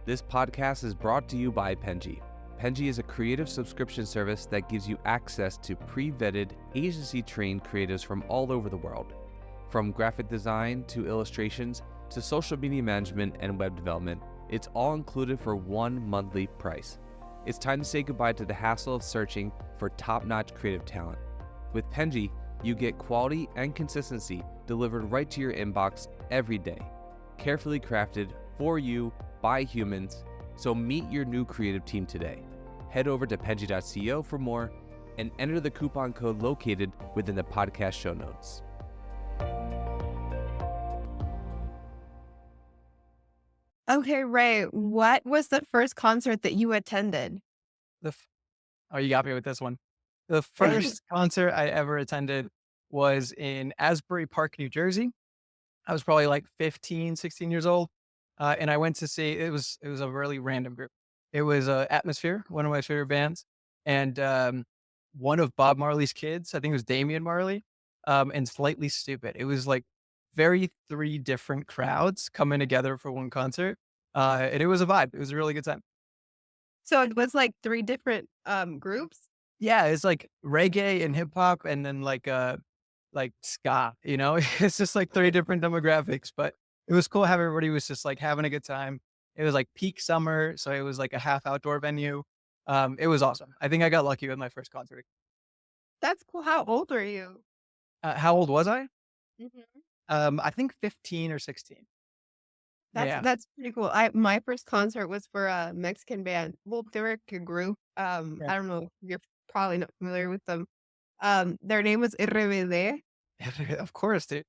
This podcast is brought to you by Penji. Penji is a creative subscription service that gives you access to pre-vetted, agency-trained creatives from all over the world. From graphic design to illustrations to social media management and web development, it's all included for one monthly price. It's time to say goodbye to the hassle of searching for top-notch creative talent. With Penji, you get quality and consistency delivered right to your inbox every day, carefully crafted for you by humans. So meet your new creative team today. Head over to penji.co for more and enter the coupon code located within the podcast show notes. Okay, Ray, what was the first concert that you attended? Oh, you got me with this one. The first concert I ever attended was in Asbury Park, New Jersey. I was probably like 15, 16 years old. And I went to see, it was a really random group. It was Atmosphere, one of my favorite bands. And one of Bob Marley's kids, I think it was Damian Marley, and Slightly Stupid. It was like three different crowds coming together for one concert. And it was a vibe. It was a really good time. So it was like three different groups? Yeah, it's like reggae and hip hop and then like ska, It's just like three different demographics, but it was cool how everybody was just like having a good time. It was like peak summer, so it was like a half outdoor venue. It was awesome. I think I got lucky with my first concert. That's cool. How old are you? How old was I? Mhm. I think 15 or 16. Yeah. That's pretty cool. My first concert was for a Mexican band. Well, they were a group. Yeah. I don't know. You're probably not familiar with them. Their name was RBD. Of course, dude.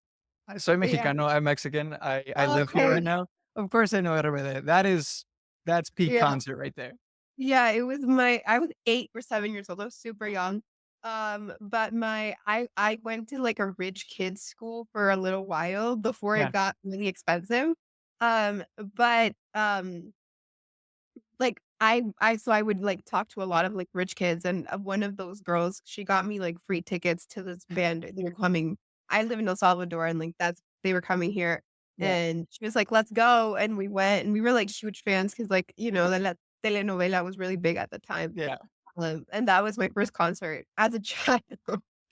Soy Yeah. Mexicano. I'm Mexican. I live here Okay. right now. Of course I know RBD. That's peak Yeah. concert right there. Yeah, I was 8 or 7 years old. I was super young. But I went to like a rich kids school for a little while before it Yeah. got really expensive. But like I would like talk to a lot of like rich kids, and one of those girls, she got me like free tickets to this band. They were coming. I live in El Salvador, and like they were coming here, Yeah. and she was like, "Let's go," and we went, and we were like huge fans because like the telenovela was really big at the time. Yeah. And that was my first concert as a child.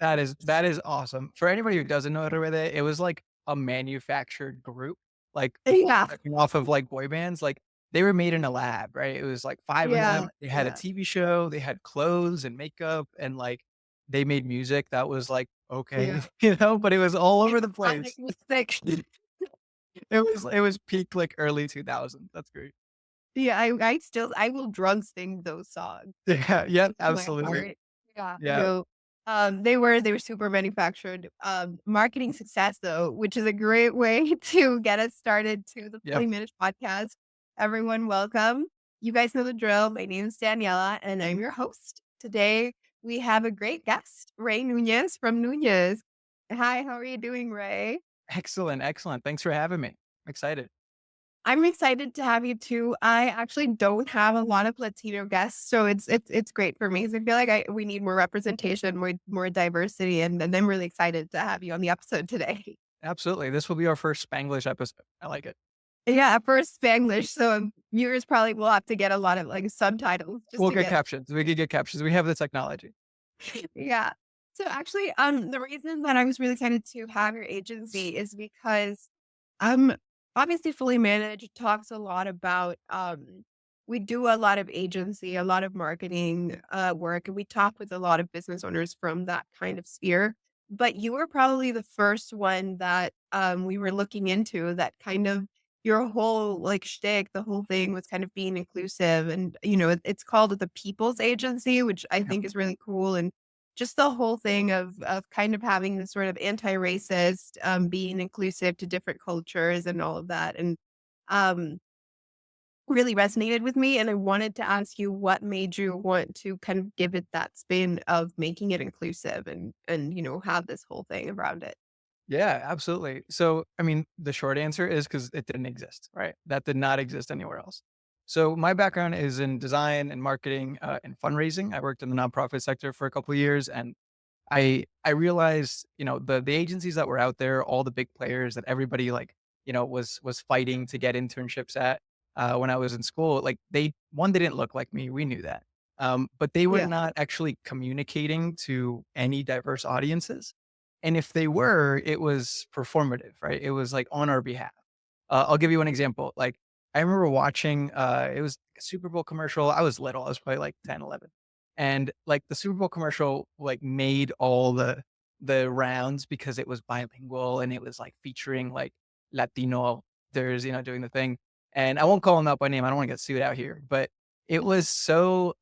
That is awesome. For anybody who doesn't know RBD, it was like a manufactured group, like Yeah, working off of like boy bands. Like they were made in a lab, right? It was like five of yeah, them. They had a yeah, TV show, they had clothes and makeup, and like they made music that was like okay, yeah. but it was all over the I like place. was sick. It was peak like early 2000s. That's great. Yeah, I will drunk sing those songs. Yeah, yeah, To my absolutely. heart. Yeah, Yeah, no. They were super manufactured. Marketing success though, which is a great way to get us started to the yeah. 20 Minute Podcast. Everyone, welcome. You guys know the drill. My name is Daniela, and I'm your host. Today, we have a great guest, Ray Nunez from Nuñez. Hi, how are you doing, Ray? Excellent, excellent. Thanks for having me. I'm excited. I'm excited to have you too. I actually don't have a lot of Latino guests, so it's great for me. 'Cause I feel like we need more representation, more diversity, and I'm really excited to have you on the episode today. Absolutely. This will be our first Spanglish episode. I like it. Yeah, first Spanglish, so viewers probably will have to get a lot of like subtitles just We'll to get get. captions. We could get captions. We have the technology. Yeah. So actually, the reason that I was really excited to have your agency is because obviously Fully Managed talks a lot about we do a lot of agency, a lot of marketing work, and we talk with a lot of business owners from that kind of sphere. But you were probably the first one that we were looking into that kind of your whole like shtick, the whole thing was kind of being inclusive, and it's called the People's Agency, which I Yeah. think is really cool, and just the whole thing of kind of having this sort of anti-racist, being inclusive to different cultures and all of that, and um, really resonated with me. And I wanted to ask you what made you want to kind of give it that spin of making it inclusive and have this whole thing around it. Yeah, absolutely. So, I mean, the short answer is because it didn't exist, right? That did not exist anywhere else. So, my background is in design and marketing and fundraising. I worked in the nonprofit sector for a couple of years, and I realized, the agencies that were out there, all the big players that everybody like, was fighting to get internships at. when I was in school, like they didn't look like me. We knew that. But they were Yeah. not actually communicating to any diverse audiences. And if they were, it was performative, right? It was like on our behalf. I'll give you an example. Like I remember watching, it was a Super Bowl commercial. I was little. I was probably like 10, 11, and like the Super Bowl commercial, like made all the rounds because it was bilingual and it was like featuring like Latino actors, doing the thing. And I won't call them out by name. I don't want to get sued out here, but it was so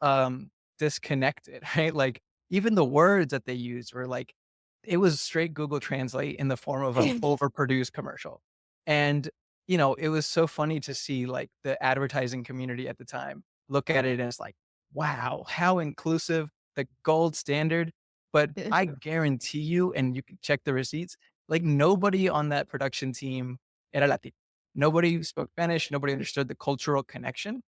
disconnected, right? Like even the words that they used were like it was straight Google Translate in the form of an overproduced commercial. And it was so funny to see like the advertising community at the time look at it and it's like, wow, how inclusive, the gold standard. But I guarantee you, and you can check the receipts, like nobody on that production team era Latino. Nobody spoke Spanish. Nobody understood the cultural connection.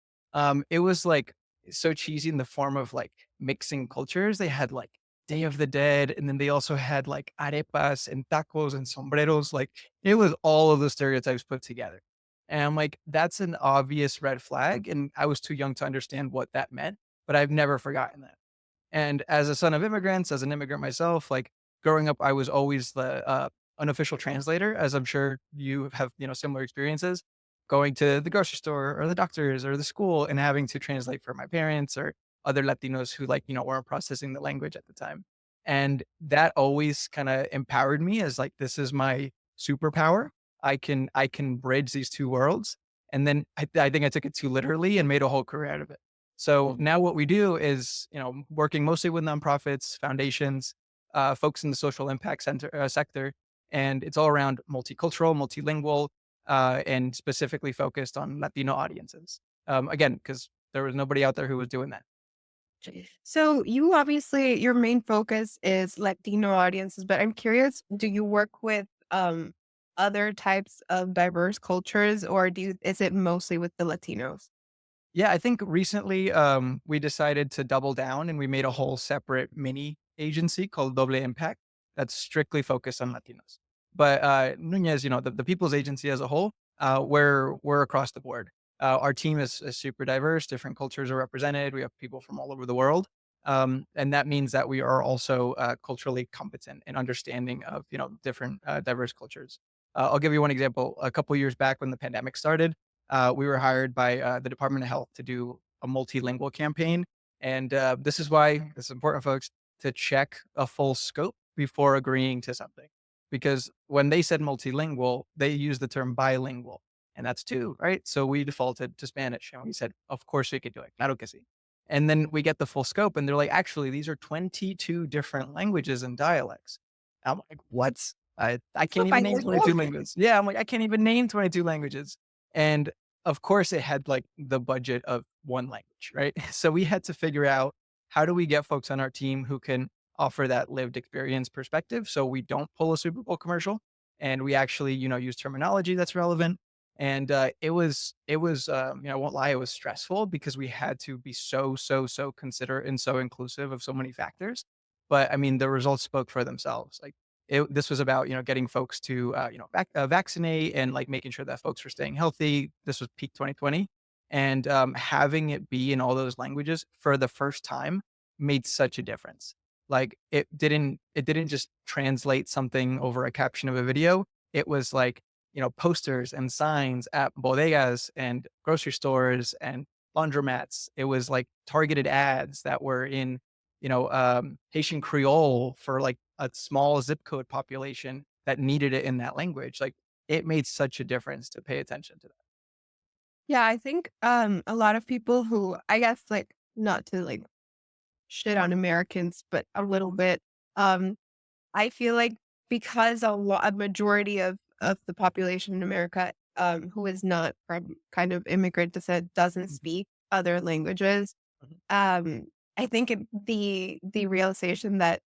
It was like so cheesy in the form of like mixing cultures. They had like Day of the Dead, and then they also had like arepas and tacos and sombreros. Like it was all of the stereotypes put together. And I'm like, that's an obvious red flag. And I was too young to understand what that meant, but I've never forgotten that. And as a son of immigrants, as an immigrant myself, like growing up, I was always the unofficial translator, as I'm sure you have, similar experiences, going to the grocery store or the doctors or the school and having to translate for my parents or other Latinos who like, weren't processing the language at the time. And that always kind of empowered me as like, this is my superpower. I can bridge these two worlds. And then I think I took it too literally and made a whole career out of it. So now what we do is, working mostly with nonprofits, foundations, folks in the social impact sector, and it's all around multicultural, multilingual, and specifically focused on Latino audiences. Again, because there was nobody out there who was doing that. So you obviously your main focus is Latino audiences, but I'm curious, do you work with other types of diverse cultures or is it mostly with the Latinos? Yeah, I think recently we decided to double down and we made a whole separate mini agency called Doble Impact that's strictly focused on Latinos. But Nunez, the People's Agency as a whole, we're across the board. Our team is super diverse. Different cultures are represented. We have people from all over the world, and that means that we are also culturally competent and understanding of different diverse cultures. I'll give you one example. A couple years back when the pandemic started, we were hired by the Department of Health to do a multilingual campaign. And this is why this is important, folks, to check a full scope before agreeing to something. Because when they said multilingual, they used the term bilingual, and that's two, right? So we defaulted to Spanish and we said, of course we could do it. Claro que sí. And then we get the full scope, and they're like, actually, these are 22 different languages and dialects. I'm like, what? I So can't even name bilingual. 22 languages. Yeah, I'm like, I can't even name 22 languages. And of course, it had like the budget of one language, right? So we had to figure out how do we get folks on our team who can offer that lived experience perspective so we don't pull a Super Bowl commercial and we actually, use terminology that's relevant. And I won't lie, it was stressful because we had to be so, so, so considerate and so inclusive of so many factors. But I mean, the results spoke for themselves. Like this was about, getting folks to, vaccinate and like making sure that folks were staying healthy. This was peak 2020. And having it be in all those languages for the first time made such a difference. Like it didn't just translate something over a caption of a video. It was like, posters and signs at bodegas and grocery stores and laundromats. It was like targeted ads that were in Haitian Creole for like a small zip code population that needed it in that language. Like it made such a difference to pay attention to that. Yeah, I think a lot of people who I guess like not to like shit on Americans, but a little bit. Um I feel like because a majority of the population in America, who is not from kind of immigrant descent doesn't Mhm, speak other languages, mhm. um, I think the realization that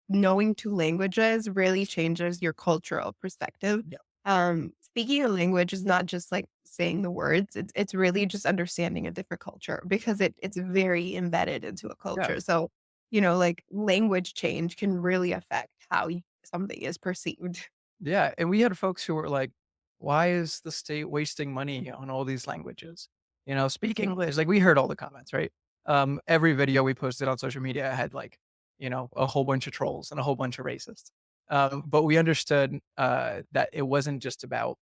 knowing 2 languages really changes your cultural perspective. Yeah. Speaking a language is not just like saying the words, it's really just understanding a different culture because it's very embedded into a Yeah. culture. So, like language change can really affect how something is perceived. Yeah. And we had folks who were like, why is the state wasting money on all these languages? Speak English. Like we heard all the comments, right? Every video we posted on social media had like, a whole bunch of trolls and a whole bunch of racists. But we understood that it wasn't just about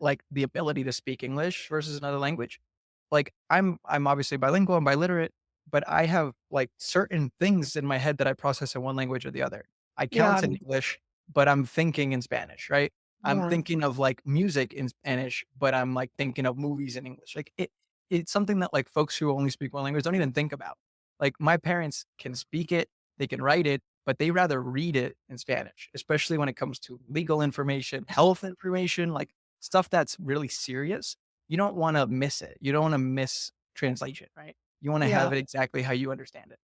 like the ability to speak English versus another language. Like I'm obviously bilingual, I'm biliterate, but I have like certain things in my head that I process in one language or the other. I Yeah. count in English, but I'm thinking in Spanish, right? I'm Yeah. thinking of like music in Spanish, but I'm like thinking of movies in English. Like it's something that like folks who only speak one language don't even think about. Like my parents can speak it, they can write it, but they rather read it in Spanish, especially when it comes to legal information, health information, like stuff that's really serious. You don't wanna miss it. You don't wanna miss translation, right? You wanna Yeah. have it exactly how you understand it.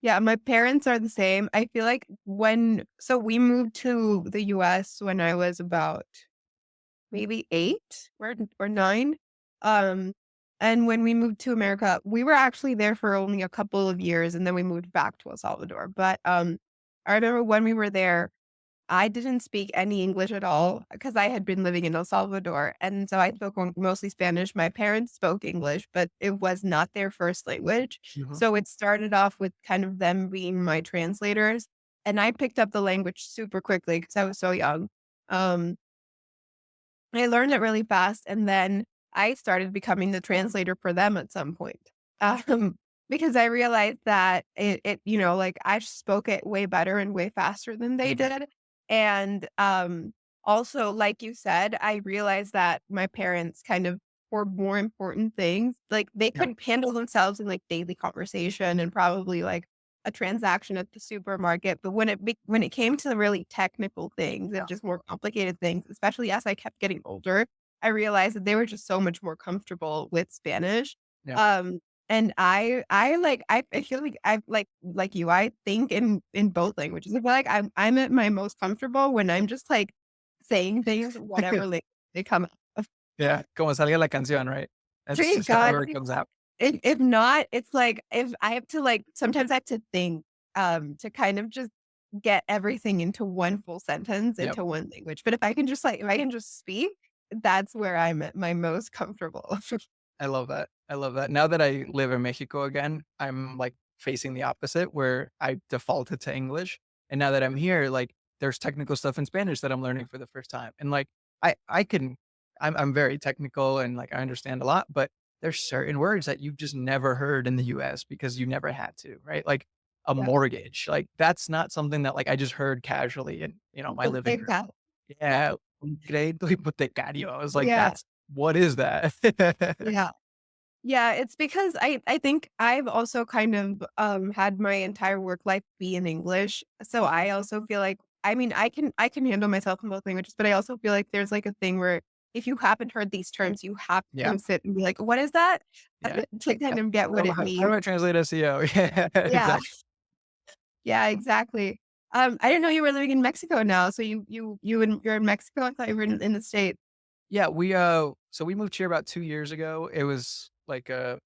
Yeah, my parents are the same. I feel like we moved to the US when I was about maybe 8 or 9. Um, and when we moved to America, we were actually there for only a couple of years, and then we moved back to El Salvador. But, I remember when we were there, I didn't speak any English at all because I had been living in El Salvador, and so I spoke mostly Spanish. My parents spoke English, but it was not their first language. Mhm. So it started off with kind of them being my translators, and I picked up the language super quickly because I was so young. Um, I learned it really fast, and then I started becoming the translator for them at some point. Um, because I realized that like I spoke it way better and way faster than they Mhm. did. And also, like you said, I realized that my parents kind of for more important things, like they Yeah. couldn't handle themselves in like daily conversation and probably like a transaction at the supermarket, but when it came to the really technical things and Yeah. just more complicated things, especially as I kept getting older, I realized that they were just so much more comfortable with Spanish. Yeah. Um, and I feel like I like you, I think in both languages. I feel like I'm at my most comfortable when I'm just like saying things, whatever they come out of. Yeah. Como salga la canción, right? That's Thank just God. however it comes out. If not, it's like if I have to like sometimes I have to think, to kind of just get everything into one full sentence Yep. into one language. But if I can just speak, that's where I'm at my most comfortable. I love that. I love that. Now that I live in Mexico again, I'm like facing the opposite where I defaulted to English. And now that I'm here, like there's technical stuff in Spanish that I'm learning for the first time. And like I can I'm very technical and like I understand a lot, but there's certain words that you've just never heard in the US because you never had to, right? Like a Yeah. mortgage. Like that's not something that like I just heard casually in, my living room. Exactly. Yeah. Un crédito hipotecario. I was like, Yeah. that's what is that? Yeah. Yeah, it's because I think I've also kind of, had my entire work life be in English, so I also feel like I mean, I can handle myself in both languages, but I also feel like there's, like, a thing where if you haven't heard these terms, you have Yeah. to sit and be like, "What is that?" Yeah. To kind of get what it How do means. I translate SEO? Yeah, Yeah. exactly. Yeah, exactly. I didn't know you were living in Mexico now, so you're in Mexico? I thought you were in the States. Yeah, so we moved here about 2 years ago. It was like it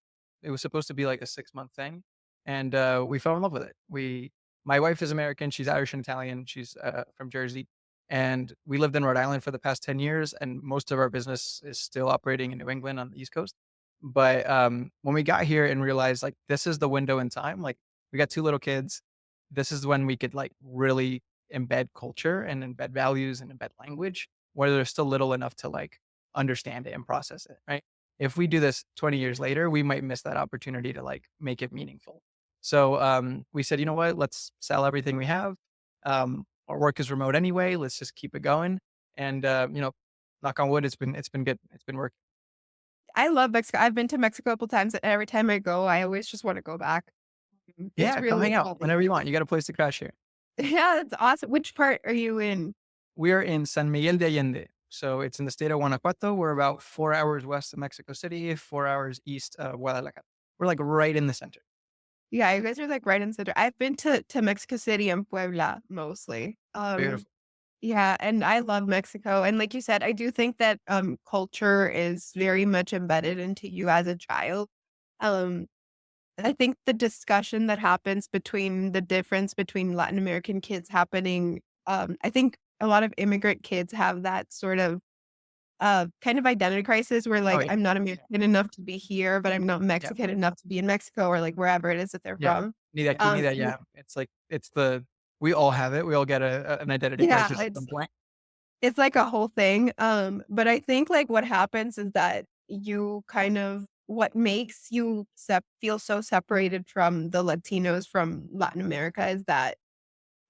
was supposed to be like a 6-month thing, and, we fell in love with it. My wife is American, she's Irish and Italian, she's, from Jersey, and we lived in Rhode Island for the past 10 years, and most of our business is still operating in New England on the East Coast. But, when we got here and realized, like, this is the window in time, like, we got 2 little kids, this is when we could, like, really embed culture and embed values and embed language where they're still little enough to, like, understand it and process it, right? If we do this 20 years later, we might miss that opportunity to, like, make it meaningful. So, we said, "You know what? Let's sell everything we have. Our work is remote anyway. Let's just keep it going." And, knock on wood, it's been good. It's been working. I love Mexico. I've been to Mexico a couple times, and every time I go, I always just wanna go back. It's Yeah, come really hang out fun. whenever you want. You got a place to crash here. Yeah, that's awesome. Which part are you in? We are in San Miguel de Allende. So it's in the state of Guanajuato. We're about 4 hours west of Mexico City, 4 hours east of Guadalajara. We're like right in the center. Yeah, you guys are, like, right in the center. I've been to Mexico City and Puebla mostly. Beautiful. Yeah, and I love Mexico, and like you said, I do think that, culture is very much embedded into you as a child. Um, I think the discussion that happens between the difference between Latin American kids happening, I think a lot of immigrant kids have that sort of kind of identity crisis where Oh like yeah. I'm not American enough to be here, but I'm not Yeah. Mexican enough to be in Mexico or like wherever it is that they're Yeah. from. Neither, And yeah. It's like, we all have it. We all get an identity yeah, crisis at some point. it's like a whole thing. But I think like what happens is that you kind of what makes you feel so separated from the Latinos from Latin America is that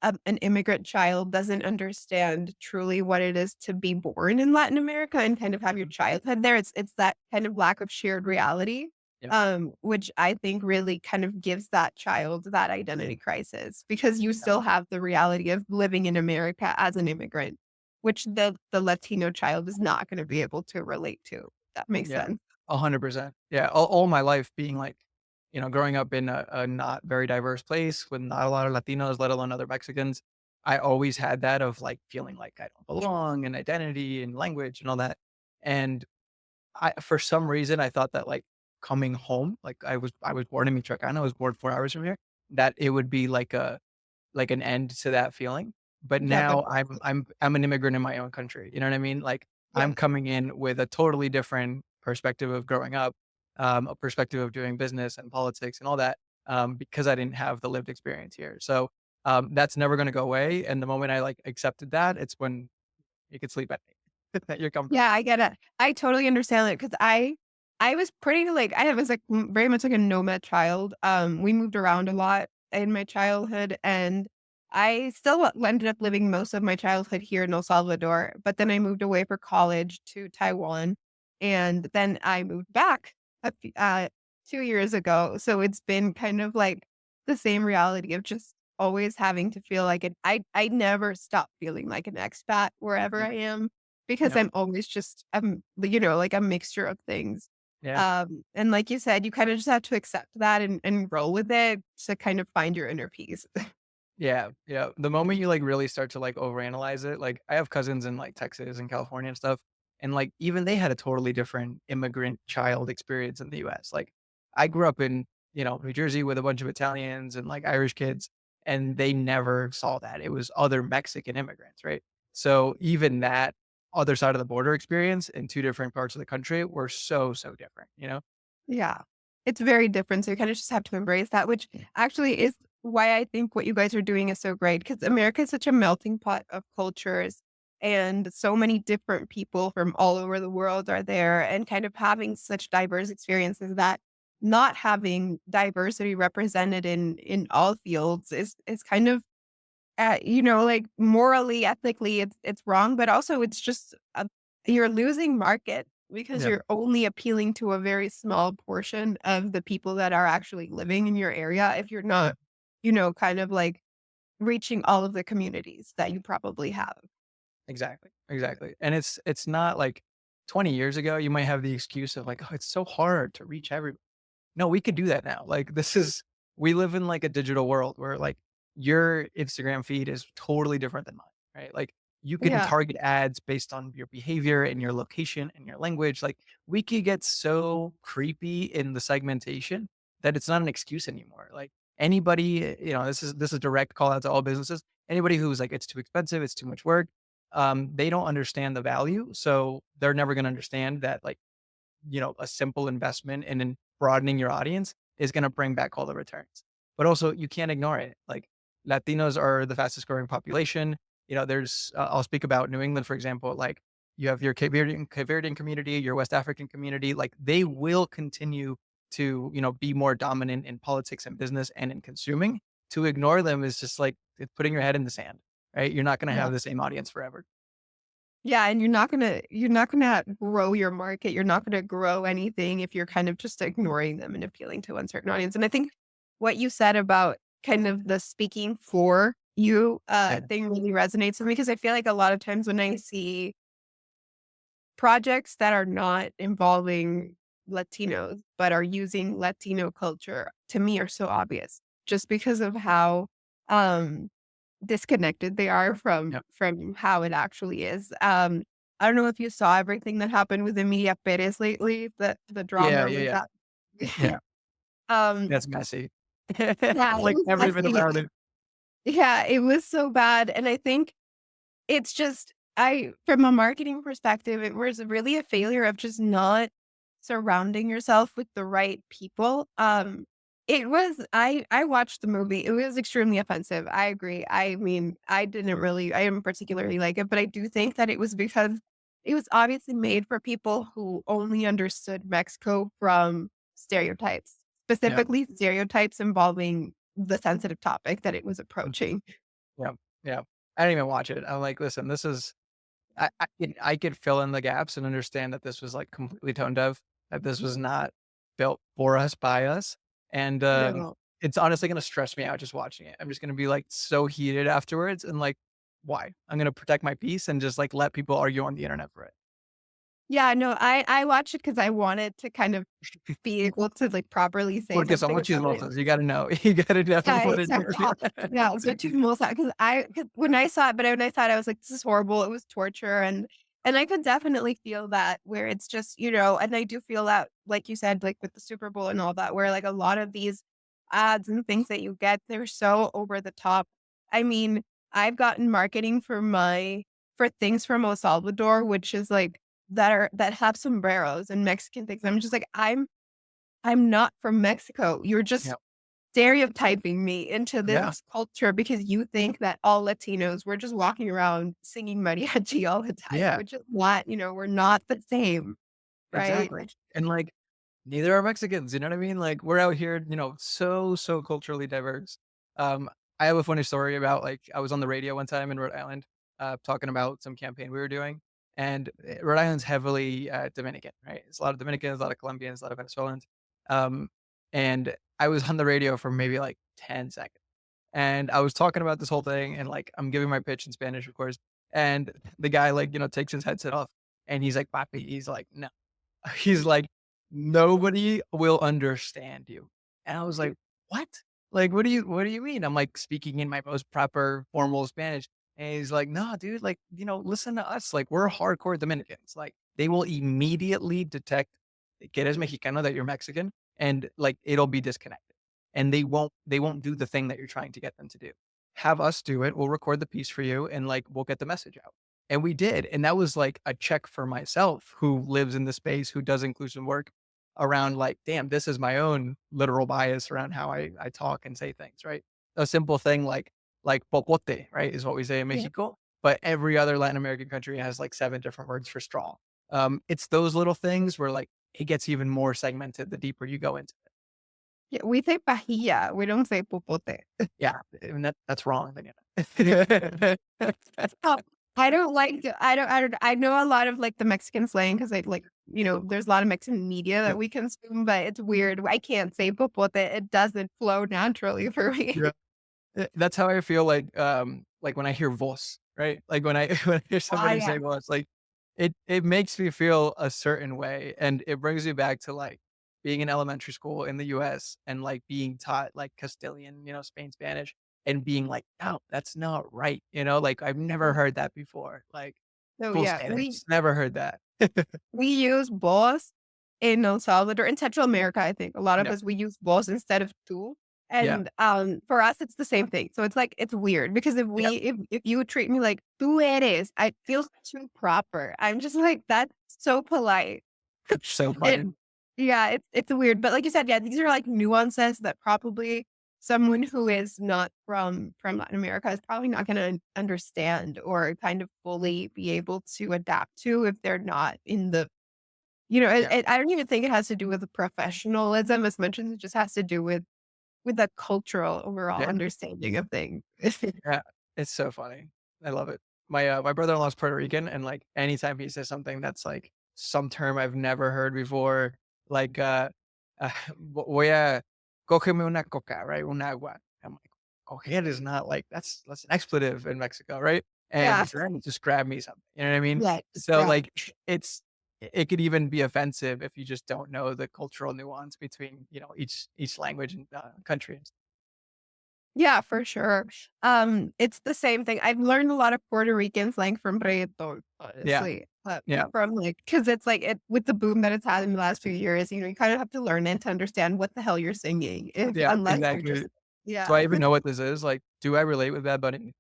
an immigrant child doesn't understand truly what it is to be born in Latin America and kind of have your Mhm. childhood there. It's that kind of lack of shared reality, Yeah. which I think really kind of gives that child that identity crisis because you Yeah. still have the reality of living in America as an immigrant, which the Latino child is not going to be able to relate to. That makes Yeah. sense. 100%. Yeah. All my life being like, growing up in a not very diverse place with not a lot of Latinos, let alone other Mexicans, I always had that of like feeling like I don't belong and identity and language and all that. And for some reason, I thought that like coming home, like I was born in Michoacan, I was born 4 hours from here, that it would be like an end to that feeling. But Yeah, but now I'm an immigrant in my own country. You know what I mean? Like yeah, I'm coming in with a totally different perspective of growing up, a perspective of doing business and politics and all that, because I didn't have the lived experience here. So that's never going to go away. And the moment I like accepted that, it's when you can sleep at night that you're comfortable. yeah, I get it. I totally understand it because I was pretty like I was like very much like a nomad child. We moved around a lot in my childhood, and I still ended up living most of my childhood here in El Salvador. But then I moved away for college to Taiwan, and then I moved back 2 years ago. So it's been kind of like the same reality of just always having to feel like it. I never stop feeling like an expat wherever Yeah. I am because Yeah. I'm always just like a mixture of things. Yeah. And like you said, you kind of just have to accept that and roll with it to kind of find your inner peace. Yeah, yeah. The moment you, like, really start to, like, overanalyze it, like, I have cousins in, like, Texas and California and stuff, and, like, even they had a totally different immigrant child experience in the US. Like, I grew up in, New Jersey with a bunch of Italians and, like, Irish kids, and they never saw that. It was other Mexican immigrants, right? So, even that other side of the border experience in 2 different parts of the country were so, so different, you know? Yeah. It's very different, so you kinda just have to embrace that, which actually is why I think what you guys are doing is so great because America is such a melting pot of cultures, and so many different people from all over the world are there, and kind of having such diverse experiences that not having diversity represented in all fields is kind of like, morally, ethically, it's wrong, but also it's just you're losing market because Yeah. you're only appealing to a very small portion of the people that are actually living in your area if you're not, kind of, like, reaching all of the communities that you probably have. Exactly, exactly, and it's not like 20 years ago, you might have the excuse of like, "Oh, it's so hard to reach everybody." No, we could do that now. Like, we live in like a digital world where like your Instagram feed is totally different than mine, right? Like, you can Yeah. target ads based on your behavior and your location and your language. Like, we could get so creepy in the segmentation that it's not an excuse anymore. Like, anybody, this is direct call out to all businesses. Anybody who's like, it's too expensive, it's too much work, they don't understand the value. So they're never going to understand that like, a simple investment in broadening your audience is going to bring back all the returns. But also, you can't ignore it. Like, Latinos are the fastest growing population. I'll speak about New England, for example. Like, you have your Cape Verdean community, your West African community. Like, they will continue to, be more dominant in politics and business and in consuming. To ignore them is just like it's putting your head in the sand, right? You're not going to Yeah. have the same audience forever. Yeah, and you're not gonna grow your market, you're not gonna grow anything if you're kind of just ignoring them and appealing to one certain audience, and I think what you said about kind of the speaking for you, Yeah. thing really resonates with me because I feel like a lot of times when I see projects that are not involving Latinos, but are using Latino culture, to me are so obvious just because of how, um disconnected they are from Yeah. how it actually is. I don't know if you saw everything that happened with Emilia Perez lately, the Yeah. drama Yeah. with Yeah. that. Yeah. Um, That's messy. yeah, it Like was everything messy. about it. Yeah, it was so bad, and I think it's just from a marketing perspective, it was really a failure of just not surrounding yourself with the right people. It was I watched the movie. It was extremely offensive. I agree. I mean, I didn't particularly like it, but I do think that it was because it was obviously made for people who only understood Mexico from stereotypes, Yeah. specifically stereotypes involving the sensitive topic that it was Mm. approaching. Yeah. Yeah. I didn't even watch it. I'm like, listen, this is I could fill in the gaps and understand that this was, like, completely tone deaf, that this was not built for us, by us, and, No. it's honestly gonna stress me out just watching it. I'm just gonna be, like, so heated afterwards and, like, why? I'm gonna protect my peace and just, like, let people argue on the internet for it. Yeah, no, I watched it because I wanted to kind of be able to, like, properly say Porque something somos about it. chismosos, you gotta know. You gotta definitely Yeah, put it there. exactly. Yeah, so to most because when I saw it, but when I saw it, I was like, "This is horrible." It was torture, and I could definitely feel that where it's just, and I do feel that, like you said, like with the Super Bowl and all that, where like a lot of these ads and things that you get, they're so over the top. I mean, I've gotten marketing for things from El Salvador, which is like that have sombreros and Mexican things. I'm just like, I'm not from Mexico. You're just Yeah. stereotyping me into Yeah, this culture because you think that all Latinos were just walking around singing mariachi all the time, yeah. which is not, we're not the same, right? Exactly. And, like, neither are Mexicans, you know what I mean? Like, we're out here, so culturally diverse. I have a funny story about, like, I was on the radio one time in Rhode Island, talking about some campaign we were doing, and, Rhode Island's heavily, Dominican, right? It's a lot of Dominicans, a lot of Colombians, a lot of Venezuelans. Um, and I was on the radio for maybe, like, 10 seconds, and I was talking about this whole thing, and, like, I'm giving my pitch in Spanish, of course, and the guy, like, takes his headset off, and he's like, "Papi," he's like, "No." He's like, "Nobody will understand you." And I was like, "What? Like, what do you mean?" I'm like speaking in my most proper formal Spanish. And he's like, "No, dude, like, listen to us. Like, we're hardcore Dominicans. Like, they will immediately detect que eres mexicano, that you're Mexican, and like it'll be disconnected. And they won't do the thing that you're trying to get them to do. Have us do it. We'll record the piece for you and like we'll get the message out." And we did, and that was, like, a check for myself who lives in the space, who does inclusive work around, like, "Damn, this is my own literal bias around how I talk and say things," right? A simple thing like popote, right, is what we say in Yeah. Mexico, but every other Latin American country has, like, 7 different words for straw. It's those little things where, like, it gets even more segmented the deeper you go into it. Yeah, we say pajilla, we don't say popote. Yeah, and that's wrong, Daniela. Oh, I don't like I know a lot of, like, the Mexican slang because I, like, there's a lot of Mexican media Yeah, that we consume, but it's weird. I can't say popote. It doesn't flow naturally for me. yeah. That's how I feel like when I hear voz, right? Like when I when I hear Ah, somebody yeah. say voz, like it makes me feel a certain way, and it brings me back to like being in elementary school in the US and like being taught like Castilian, Spain Spanish, and being like, "No, that's not right." Like I've never heard that before. Like So, yeah, ustedes, never heard that. we use vos in El Salvador in Central America, I think. A lot of Yeah, us, we use vos instead of tú, yeah, and, for us, it's the same thing. So it's like it's weird because yeah. if you would treat me like tú eres, I feel too proper. I'm just like, "That's so polite." So It funny. Yeah, it's weird, but like you said, yeah, these are like nuances that probably someone who is not from Latin America is probably not gonna understand or kind of fully be able to adapt to if they're not in the Yeah, I don't even think it has to do with the professionalism as much as it just has to do with the cultural overall yeah. understanding of things. Yeah, it's so funny. I love it. My brother-in-law is Puerto Rican, and, like, anytime he says something that's, like, some term I've never heard before, like, voy a cógeme una coca, right? Un agua. I'm like, coger is not like that's an expletive in Mexico, right? Yeah. And just grab me something, you know what I mean? Yeah, just So, grab. like, it could even be offensive if you just don't know the cultural nuance between, each language and, country. Yeah, for sure. It's the same thing. I've learned a lot of Puerto Rican slang from reggaeton, Yeah, honestly. yeah, From like, because it's like with the boom that it's had in the last few years, you kind of have to learn it to understand what the hell you're singing, if yeah, unless you're exactly. just Do I yeah. even know what this is? Like, do I relate with Bad Bunny?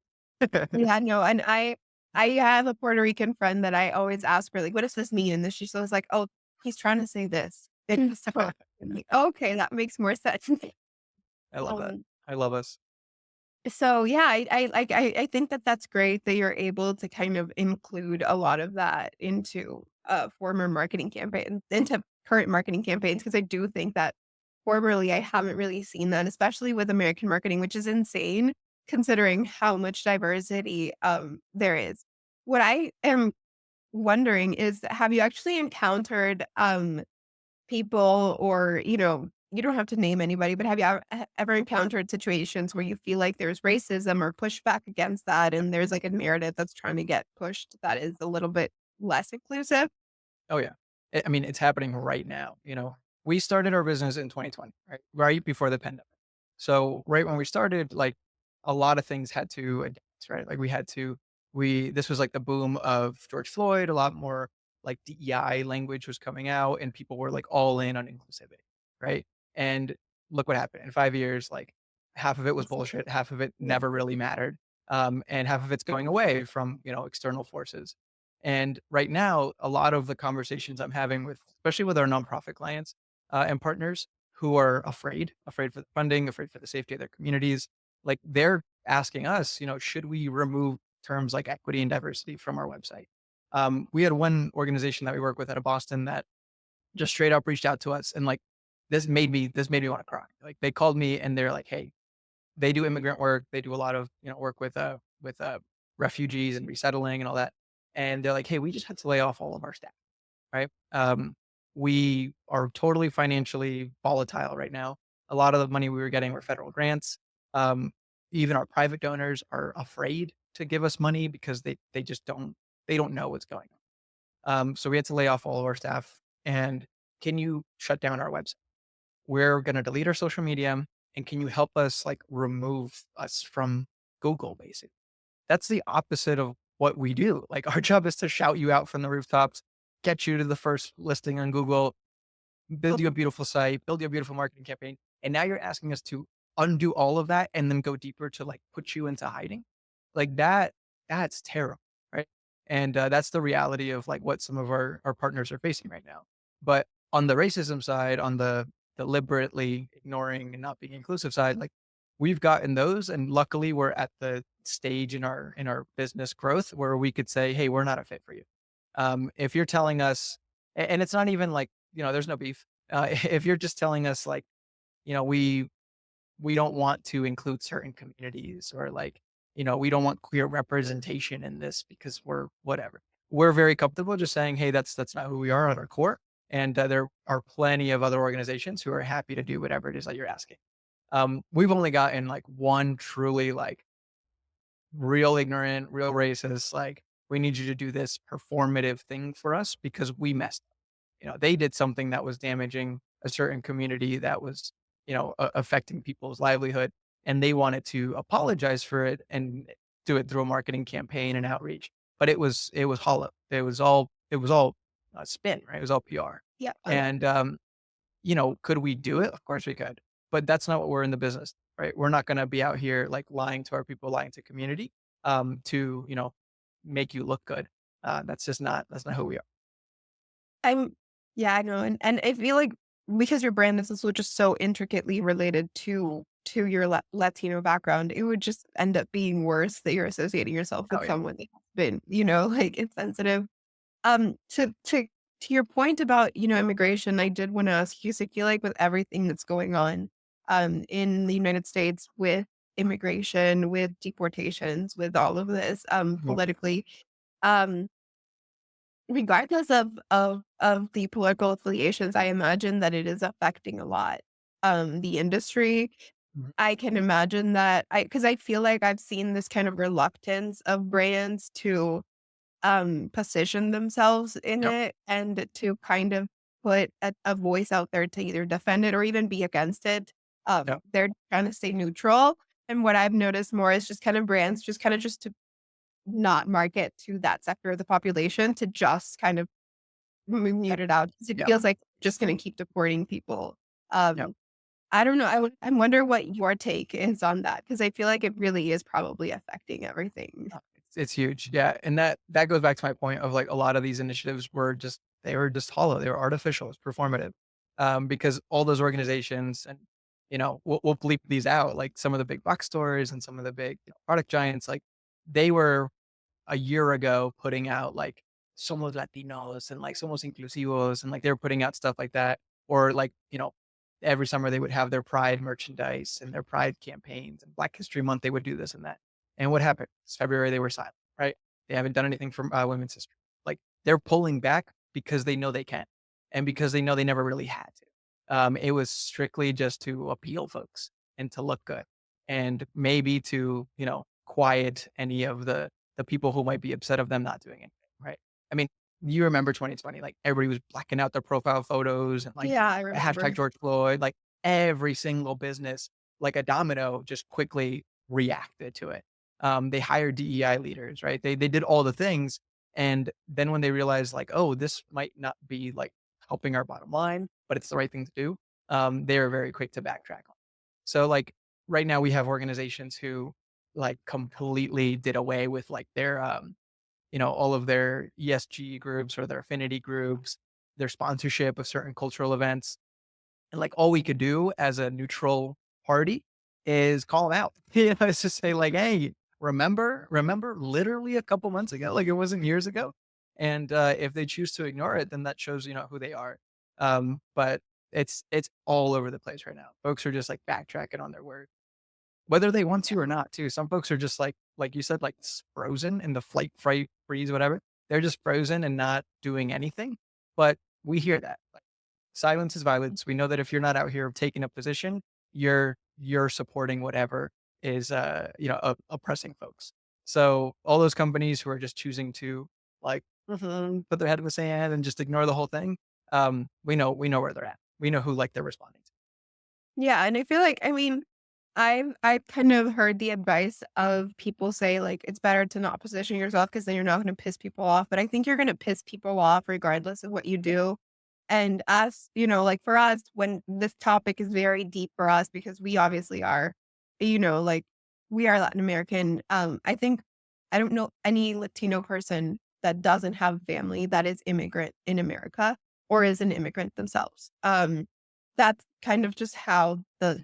Yeah, no, and I have a Puerto Rican friend that I always ask her, like, "What does this mean?" And then she's always like, "Oh, he's trying to say this." And so I'm like, "Okay, that makes more sense." I love that. Um, I love us. so yeah, I think that that's great that you're able to kind of include a lot of that into former marketing campaigns, into current marketing campaigns, because I do think that formerly I haven't really seen that, especially with American marketing, which is insane considering how much diversity there is. What I am wondering is, have you actually encountered people, or, you don't have to name anybody, but have you ever encountered situations where you feel like there's racism or pushback against that, and there's like a narrative that's trying to get pushed that is a little bit less inclusive? Oh, yeah. I mean, it's happening right now, you know? We started our business in 2020, right? Right before the pandemic. So, right when we started, like, a lot of things had to adapt, right? Like, this was like the boom of George Floyd, a lot more, like, DEI language was coming out, and people were, like, all in on inclusivity, right? And look what happened. In 5 years, like, half of it was bullshit, half of it Yeah. never really mattered, and half of it's going away from, external forces. And right now, a lot of the conversations I'm having with, especially with our nonprofit clients and partners who are afraid for the funding, afraid for the safety of their communities, like they're asking us, should we remove terms like equity and diversity from our website? We had one organization that we work with out of Boston that just straight up reached out to us, and like this made me want to cry. Like they called me and they're like, hey, they do immigrant work. They do a lot of, work with refugees and resettling and all that. And they're like, "Hey, we just had to lay off all of our staff, right? We are totally financially volatile right now. A lot of the money we were getting were federal grants. Um, Even our private donors are afraid to give us money because they just don't know what's going on. So we had to lay off all of our staff. And can you shut down our website? We're going to delete our social media, and can you help us like remove us from Google basically? That's the opposite of what we do. Like our job is to shout you out from the rooftops, get you to the first listing on Google, build you a beautiful site, build you a beautiful marketing campaign. And now you're asking us to undo all of that and then go deeper to like put you into hiding. Like that's terrible. Right. And that's the reality of like what some of our partners are facing right now. But on the racism side, on the deliberately ignoring and not being inclusive side, like we've gotten those. And luckily we're at the stage in our business growth where we could say, hey, we're not a fit for you. If you're telling us, and it's not even like, there's no beef. If you're just telling us like, we don't want to include certain communities, or like, we don't want queer representation in this because we're whatever. We're very comfortable just saying, hey, that's not who we are at our core. And there are plenty of other organizations who are happy to do whatever it is that you're asking. We've only gotten like one truly like real ignorant, real racist, like, we need you to do this performative thing for us because we messed up. They did something that was damaging a certain community that was, affecting people's livelihood. And they wanted to apologize for it and do it through a marketing campaign and outreach. But it was hollow. It was all spin, right? It was all PR. Yeah. And could we do it? Of course we could, but that's not what we're in the business, right? We're not going to be out here like lying to our people, lying to community, to, make you look good. That's not who we are. I'm Yeah, I know, and I feel like because your brand is also just so intricately related to your Latino background, it would just end up being worse that you're associating yourself Oh with yeah. someone that's been, like, insensitive. To your point about, immigration, I did want to ask you, so I feel like with everything that's going on in the United States with immigration, with deportations, with all of this Yep. politically, um regardless of the political affiliations, I imagine that it is affecting a lot, the industry. Mhm. I can imagine that, because I feel like I've seen this kind of reluctance of brands to, position themselves in Yep. it, and to kind of put a voice out there to either defend it or even be against it. Yep. They're trying to stay neutral, and what I've noticed more is just kind of brands just to not market to that sector of the population, to just kind of mute it out, 'cause it Yep. feels like just gonna keep deporting people. Yep. Um, I don't know, I wonder what your take is on that, because I feel like it really is probably affecting everything. It's huge. Yeah. And that goes back to my point of like a lot of these initiatives were just, they were just hollow. They were artificial. It's performative. Because all those organizations and, we'll bleep these out, like some of the big box stores and some of the big product giants, like they were a year ago putting out like Somos Latinos and like Somos Inclusivos and like they were putting out stuff like that. Or like, every summer they would have their pride merchandise and their pride campaigns and Black History Month, they would do this and that. And what happened? It's February, they were silent, right? They haven't done anything for women's history. Like they're pulling back because they know they can and because they know they never really had to. It was strictly just to appeal folks and to look good and maybe to, quiet any of the people who might be upset of them not doing anything, right? I mean, you remember 2020, like everybody was blacking out their profile photos and like Yeah, I remember. hashtag George Floyd, like every single business, like a domino, just quickly reacted to it. They hired DEI leaders, right? They did all the things, and then when they realized, like, oh, this might not be like helping our bottom line, but it's the right thing to do, they are very quick to backtrack on. So, like right now, we have organizations who like completely did away with like their all of their ESG groups or their affinity groups, their sponsorship of certain cultural events. And like all we could do as a neutral party is call them out. It's just say like, hey, remember literally a couple months ago, like it wasn't years ago. And if they choose to ignore it, then that shows, who they are. But it's all over the place right now. Folks are just like backtracking on their word. Whether they want to or not too. Some folks are just like you said, like frozen in the fright, freeze, whatever. They're just frozen and not doing anything. But we hear that. Like, silence is violence. We know that if you're not out here taking a position, you're supporting whatever is oppressing folks. So all those companies who are just choosing to like put their head in the sand and just ignore the whole thing, we know where they're at. We know who like they're responding to. Yeah, and I feel like, I mean, I've kind of heard the advice of people say like it's better to not position yourself because then you're not going to piss people off. But I think you're going to piss people off regardless of what you do. And us, like for us, when this topic is very deep for us because we obviously are, like we are Latin American. I think I don't know any Latino person that doesn't have family that is immigrant in America or is an immigrant themselves. That's kind of just how the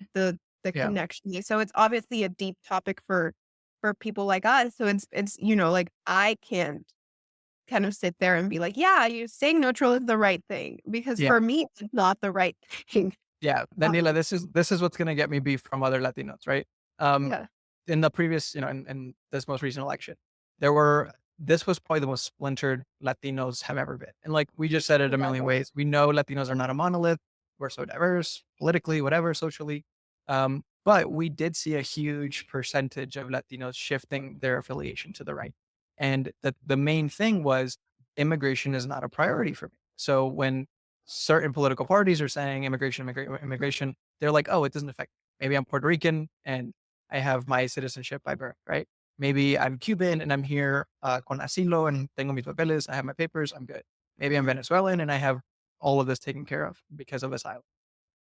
Yeah. connection is. So it's obviously a deep topic for people like us. So it's like I can't kind of sit there and be like, yeah, you staying neutral is the right thing because Yeah. for me it's not the right thing. Yeah, Daniela, Um, this is what's gonna get me beef from other Latinos, right? Um, yeah, in the previous, in this most recent election, there were this was probably the most splintered Latinos have ever been. And like we just said it a million yeah, ways. We know Latinos are not a monolith. We're so diverse, politically, whatever, socially. But we did see a huge percentage of Latinos shifting their affiliation to the right. And the main thing was immigration is not a priority for me. So when certain political parties are saying immigration, they're like, oh, it doesn't affect me. Maybe I'm Puerto Rican and I have my citizenship by birth, right? Maybe I'm Cuban and I'm here con asilo and tengo mis papeles. I have my papers. I'm good. Maybe I'm Venezuelan and I have all of this taken care of because of asylum.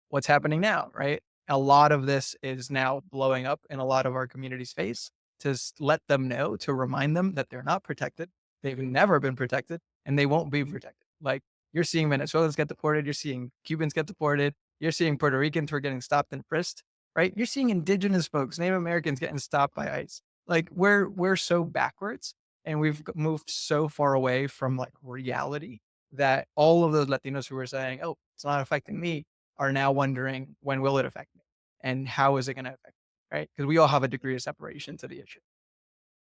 What's happening now, right? A lot of this is now blowing up in a lot of our community's face to let them know, to remind them that they're not protected. They've never been protected and they won't be protected. Like you're seeing Venezuelans get deported. You're seeing Cubans get deported. You're seeing Puerto Ricans who are getting stopped and frisked, right? You're seeing indigenous folks, Native Americans getting stopped by ICE. Like we're so backwards and we've moved so far away from like reality that all of those Latinos who were saying, "Oh, it's not affecting me," are now wondering when will it affect me and how is it going to affect me, right? Because we all have a degree of separation to the issue.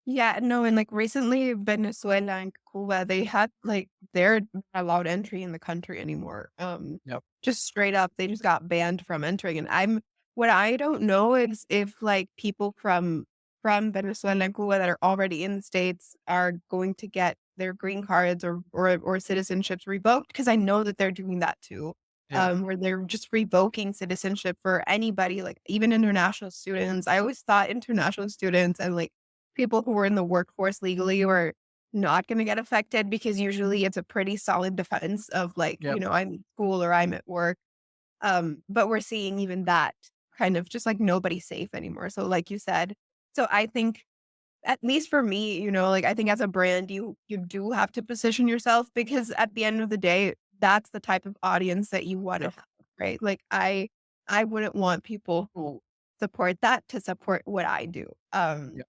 yeah. No, and like recently, Venezuela and Cuba, they had like they're not allowed entry in the country anymore. Yep. Just straight up, they just got banned from entering. And what I don't know is if like people from Venezuela and Cuba that are already in the States are going to get their green cards or citizenships revoked, because I know that they're doing that too. Yeah. Where they're just revoking citizenship for anybody, like even international students. I always thought international students and like people who were in the workforce legally were not going to get affected because usually it's a pretty solid defense of like, Yep. I'm in school or I'm at work. But we're seeing even that kind of just like nobody's safe anymore. So like you said, so I think at least for me, like I think as a brand, you do have to position yourself because at the end of the day, that's the type of audience that you want to Yep. have, right? Like I wouldn't want people who support that to support what I do. Yep.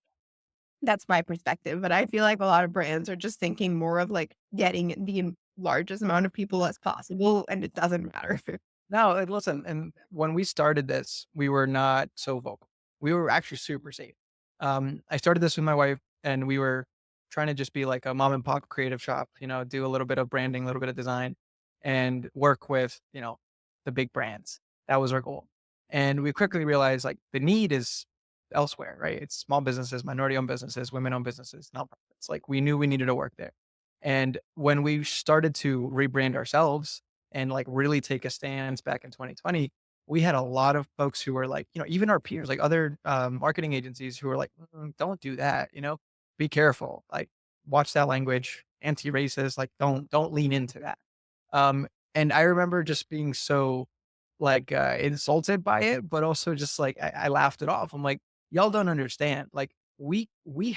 That's my perspective, but I feel like a lot of brands are just thinking more of like getting the largest amount of people as possible, and it doesn't matter if it. No, and listen, and when we started this, we were not so vocal. We were actually super safe. I started this with my wife, and we were trying to just be like a mom and pop creative shop, do a little bit of branding, a little bit of design, and work with, the big brands. That was our goal. And we quickly realized like the need is elsewhere, right? It's small businesses, minority owned businesses, women owned businesses, nonprofits. Like we knew we needed to work there. And when we started to rebrand ourselves, and like really take a stance back in 2020, we had a lot of folks who were like, even our peers, like other marketing agencies who were like, don't do that, be careful, like watch that language, anti-racist, like don't lean into that. Um, and I remember just being so like insulted by it, but also just like I laughed it off. I'm like, y'all don't understand. Like we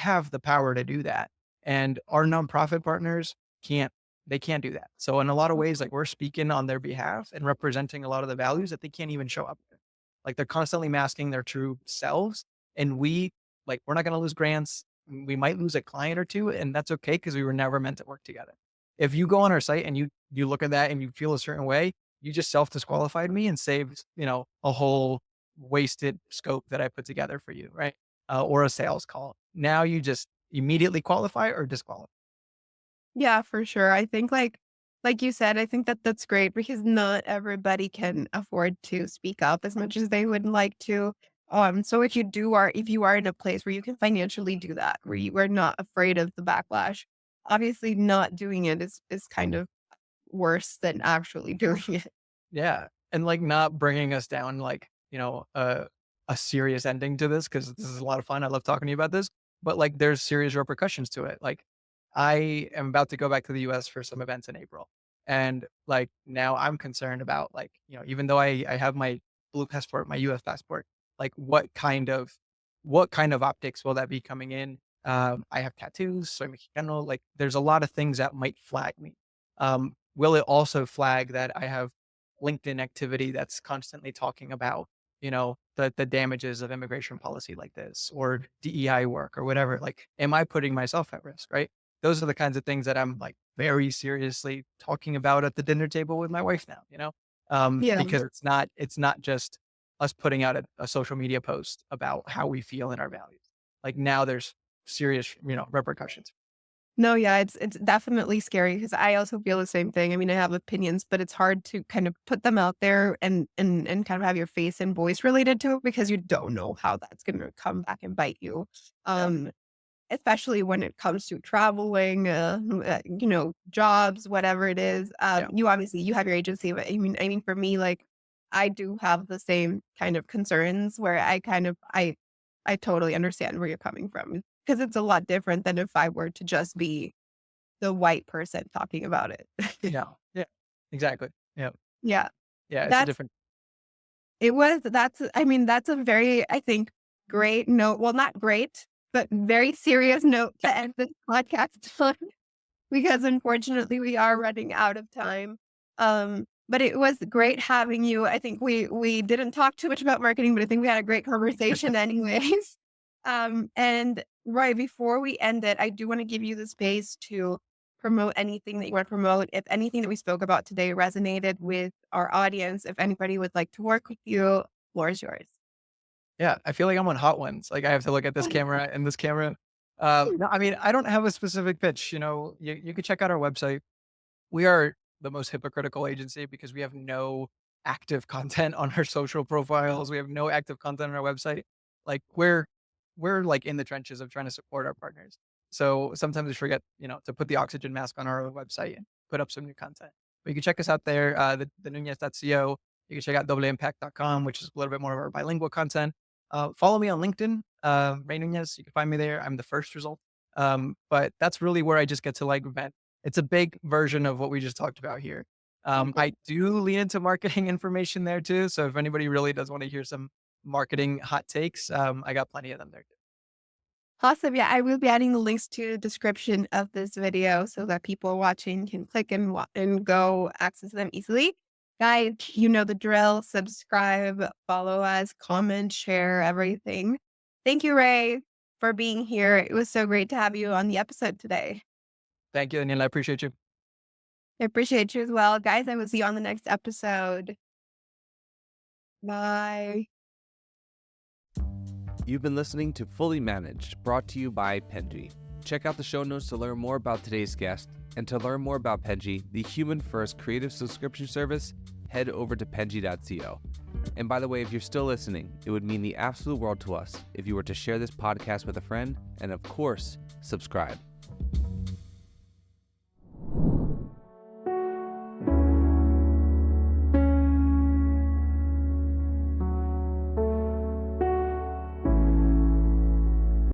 have the power to do that. And our nonprofit partners can't they can't do that. So in a lot of ways, like we're speaking on their behalf and representing a lot of the values that they can't even show up with. Like they're constantly masking their true selves. And we're not gonna lose grants. We might lose a client or two, and that's okay because we were never meant to work together. If you go on our site and you look at that and you feel a certain way, you just self-disqualified me and saved, a whole wasted scope that I put together for you, right? Or a sales call. Now you just immediately qualify or disqualify. Yeah, for sure. I think like you said, I think that that's great because not everybody can afford to speak up as much as they would like to. So if you are in a place where you can financially do that, where you are not afraid of the backlash, obviously not doing it is kind of worse than actually doing it. Yeah, and, like, not bringing us down, like, a serious ending to this because this is a lot of fun, I love talking to you about this, but, like, there's serious repercussions to it, like, I am about to go back to the US for some events in April, and, like, now I'm concerned about, like, even though I have my blue passport, my US passport, like, what kind of optics will that be coming in? I have tattoos, soy mexicano, like, there's a lot of things that might flag me. Will it also flag that I have LinkedIn activity that's constantly talking about, the damages of immigration policy like this or DEI work or whatever. Like, am I putting myself at risk? Right. Those are the kinds of things that I'm like very seriously talking about at the dinner table with my wife now, Yeah. because it's not just us putting out a social media post about how we feel and our values. Like now there's serious, repercussions. No, yeah, it's definitely scary because I also feel the same thing. I mean, I have opinions, but it's hard to kind of put them out there and kind of have your face and voice related to it because you don't know how that's going to come back and bite you. Yeah. Um, Especially when it comes to traveling, jobs, whatever it is. Yeah. You have your agency, but I mean, for me, like I do have the same kind of concerns where I totally understand where you're coming from because it's a lot different than if I were to just be the white person talking about it. Yeah. Yeah. Exactly. Yeah. Yeah, Yeah. It's a that's different. I mean, that's a very, I think, great note. Well, not great, but very serious note to end this podcast on. Because unfortunately we are running out of time. But it was great having you. I think we didn't talk too much about marketing, but I think we had a great conversation anyways. And right before we end it, I do want to give you the space to promote anything that you want to promote. If anything that we spoke about today resonated with our audience, if anybody would like to work with you, floor is yours. Yeah, I feel like I'm on hot ones. Like I have to look at this camera and this camera. No, I mean, I don't have a specific pitch. You could check out our website. We are the most hypocritical agency because we have no active content on our social profiles. We have no active content on our website. Like we're like in the trenches of trying to support our partners. So sometimes we forget, to put the oxygen mask on our website and put up some new content. But you can check us out there, the Nuñez.co. You can check out double-impact.com, which is a little bit more of our bilingual content. Follow me on LinkedIn, Ray Nunez. You can find me there. I'm the first result. But that's really where I just get to like vent. It's a big version of what we just talked about here. I do lean into marketing information there too. So if anybody really does want to hear some marketing hot takes, I got plenty of them there. Awesome. Yeah, I will be adding the links to the description of this video so that people watching can click and and go access them easily. Guys, you know the drill. Subscribe, follow us, comment, share everything. Thank you, Ray, for being here. It was so great to have you on the episode today. Thank you, Daniela. I appreciate you. I appreciate you as well. Guys, I will see you on the next episode. Bye. You've been listening to Fully Managed, brought to you by Penji. Check out the show notes to learn more about today's guest, and to learn more about Penji, the human-first creative subscription service, head over to penji.co. And by the way, if you're still listening, it would mean the absolute world to us if you were to share this podcast with a friend, and of course, subscribe.